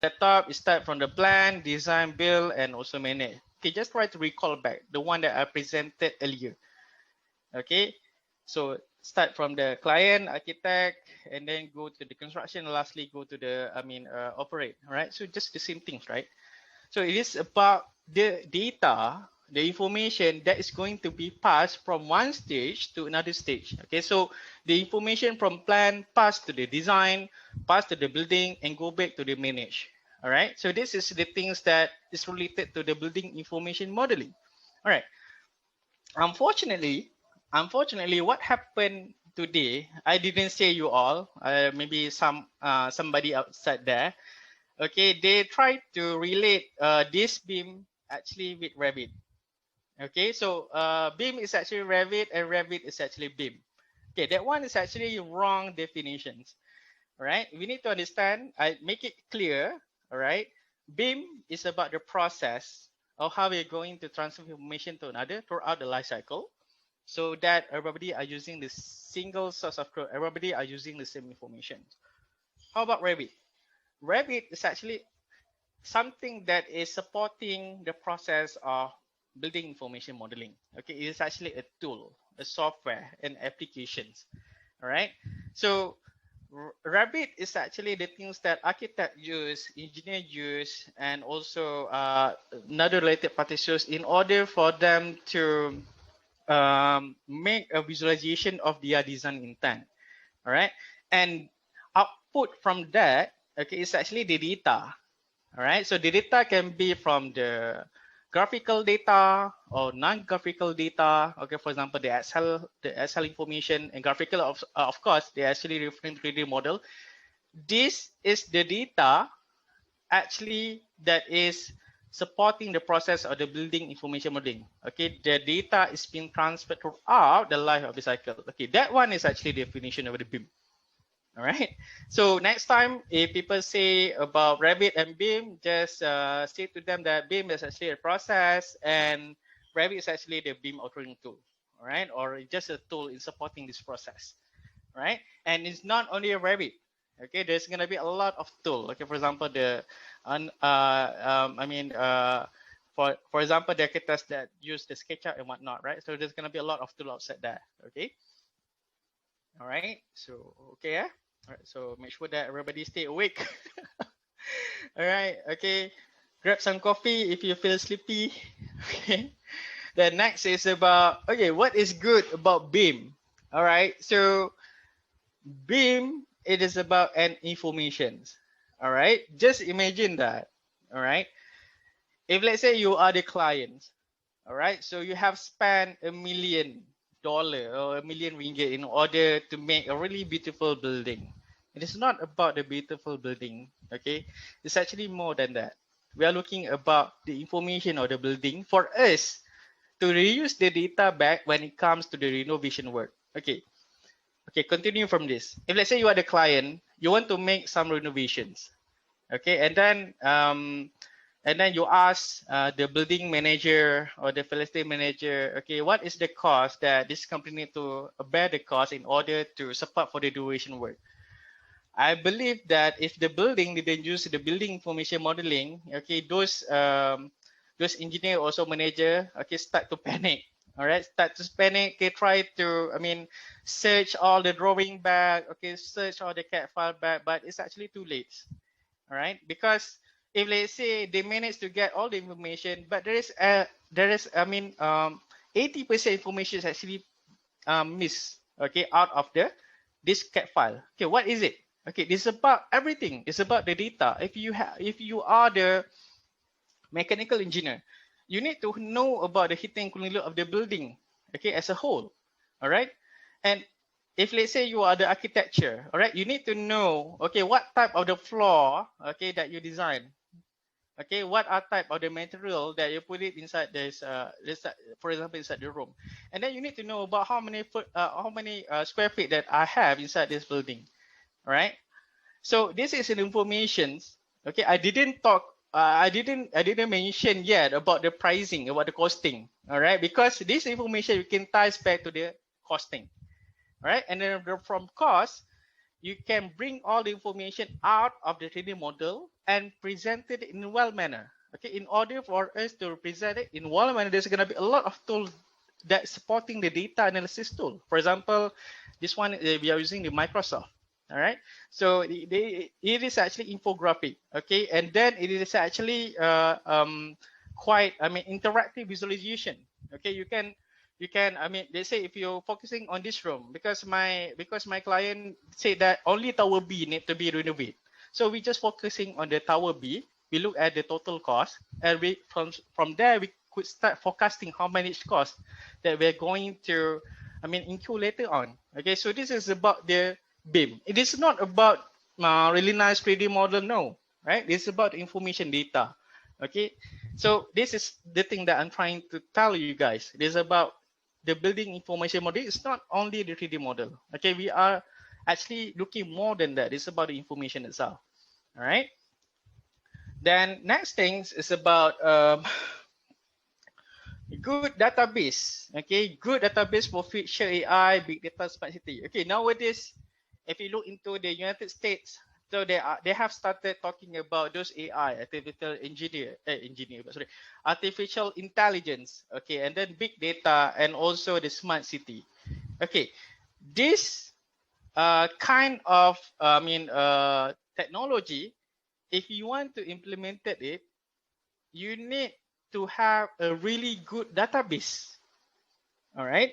the top, start from the plan, design, build, and also manage. Okay, just try to recall back the one that I presented earlier. Okay, so start from the client, architect, and then go to the construction, and lastly go to the, operate, right? So just the same things, right? So it is about the data, the information that is going to be passed from one stage to another stage. Okay, so the information from plan pass to the design, pass to the building, and go back to the manage. All right, so this is the things that is related to the building information modeling. All right, unfortunately, what happened today, I didn't say you all, maybe somebody outside there. Okay, they try to relate this BIM actually with Revit. Okay, so BIM is actually Revit and Revit is actually BIM. Okay, that one is actually wrong definitions. All right, we need to understand, I make it clear. All right, BIM is about the process of how we're going to transfer information to another throughout the life cycle, so that everybody are using the single source of truth, everybody are using the same information. How about Revit? Revit is actually something that is supporting the process of building information modeling. Okay, it is actually a tool, a software, and applications. All right. So Revit is actually the things that architect use, engineer use, and also another related parties use in order for them to make a visualization of their design intent. All right, and output from that, okay, is actually the data. All right, so the data can be from the graphical data or non-graphical data. Okay, for example, the Excel information, and graphical, of course, they actually referring to 3D model. This is the data actually that is supporting the process of the building information modeling. Okay, the data is being transferred throughout the life of the cycle. Okay, that one is actually the definition of the BIM. All right. So next time, if people say about Revit and BIM, just say to them that BIM is actually a process and Revit is actually the BIM authoring tool. All right, or just a tool in supporting this process. Right, and it's not only a Revit. Okay, there's gonna be a lot of tool. Okay, for example, for example, the architects that use the SketchUp and whatnot. Right, so there's gonna be a lot of tool outside there. Okay. All right. So okay, yeah. All right, so make sure that everybody stay awake. All right, okay. Grab some coffee if you feel sleepy. Okay. The next is about, okay, what is good about BIM? All right, so BIM, it is about an information. All right, just imagine that. All right, if let's say you are the client, all right, so you have spent $1 million or $1 million in order to make a really beautiful building. It is not about the beautiful building, okay? It's actually more than that. We are looking about the information of the building for us to reuse the data back when it comes to the renovation work. Okay, okay, continue from this. If let's say you are the client, you want to make some renovations, okay, and then you ask the building manager or the facility manager, okay, what is the cost that this company need to bear the cost in order to support for the duration work? I believe that if the building didn't use the building information modeling, okay, those engineer also manager, okay, start to panic. All right, start to panic. Okay, try to, search all the drawing back. Okay, search all the CAD file back, but it's actually too late. All right, because if let's say they manage to get all the information, but there is 80% information is actually missed, okay, out of this CAD file. Okay, what is it? Okay, this is about everything. It's about the data. If you are the mechanical engineer, you need to know about the heating and cooling load of the building, okay, as a whole. All right, and if let's say you are the architecture, all right, you need to know, okay, what type of the floor, okay, that you design. Okay, what are type of the material that you put it inside this, for example, inside the room, and then you need to know about how many square feet that I have inside this building. All right. So this is an information. Okay, I didn't talk. I didn't mention yet about the pricing, about the costing. All right, because this information you can ties back to the costing. All right, and then from cost, you can bring all the information out of the 3D model and present it in a well manner. Okay, in order for us to present it in well manner, there's going to be a lot of tools that supporting the data analysis tool. For example, this one we are using the Microsoft. All right, so it is actually infographic. Okay, and then it is actually quite, I mean, interactive visualization. Okay, you can, I mean, they say if you're focusing on this room, because my client say that only tower B need to be renovated, so we just focusing on the tower B. We look at the total cost, and we from there we could start forecasting how much cost that we're going to, I mean, incur later on. Okay, so this is about the BIM. It is not about really nice 3D model, no, right? It's about information data. Okay, so this is the thing that I'm trying to tell you guys. It is about the building information model. It's not only the 3D model. Okay, we are actually looking more than that. It's about the information itself. All right. Then next things is about good database. Okay, good database for future AI, big data, smart city. Okay, nowadays, if you look into the United States, so they have started talking about those AI, artificial intelligence. Okay, and then big data and also the smart city. Okay, this kind of technology, if you want to implement it, you need to have a really good database. All right,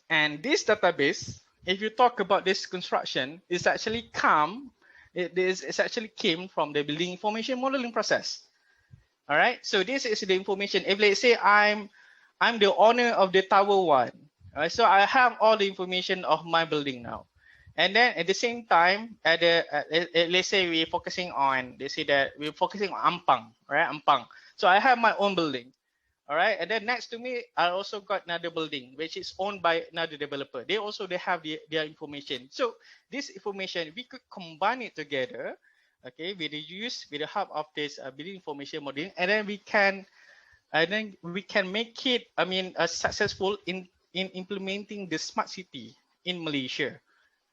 and this database, if you talk about this construction, it's actually it's actually came from the building information modeling process. All right, so this is the information. If let's say I'm the owner of the tower 1, so I have all the information of my building now. And then at the same time, let's say we're focusing on, they say that we're focusing on Ampang, right? Ampang. So I have my own building. All right, and then next to me, I also got another building which is owned by another developer. They have their information. So this information we could combine it together, okay, with the help of this building information modeling, and then we can make it, I mean, successful in implementing the smart city in Malaysia.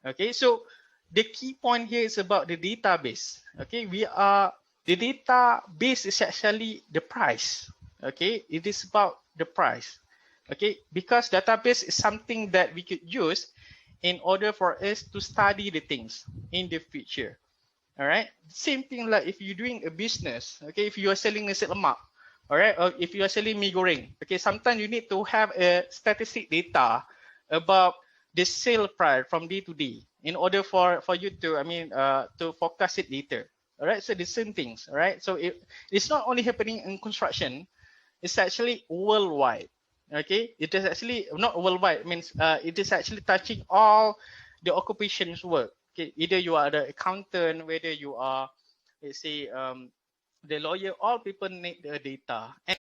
Okay, so the key point here is about the database. Okay, the database is actually the price. Okay, it is about the price. Okay, because database is something that we could use in order for us to study the things in the future. All right, same thing like if you're doing a business. Okay, if you are selling nasi lemak, all right, or if you are selling mee goreng, okay, sometimes you need to have a statistic data about the sale price from day to day in order for you to, I mean, to forecast it later. All right, so the same things. All right, so it's not only happening in construction, it's actually worldwide. Okay, it is actually not worldwide, means it is actually touching all the occupations work. Okay, either you are the accountant, whether you are, let's say, the lawyer, all people need the data. And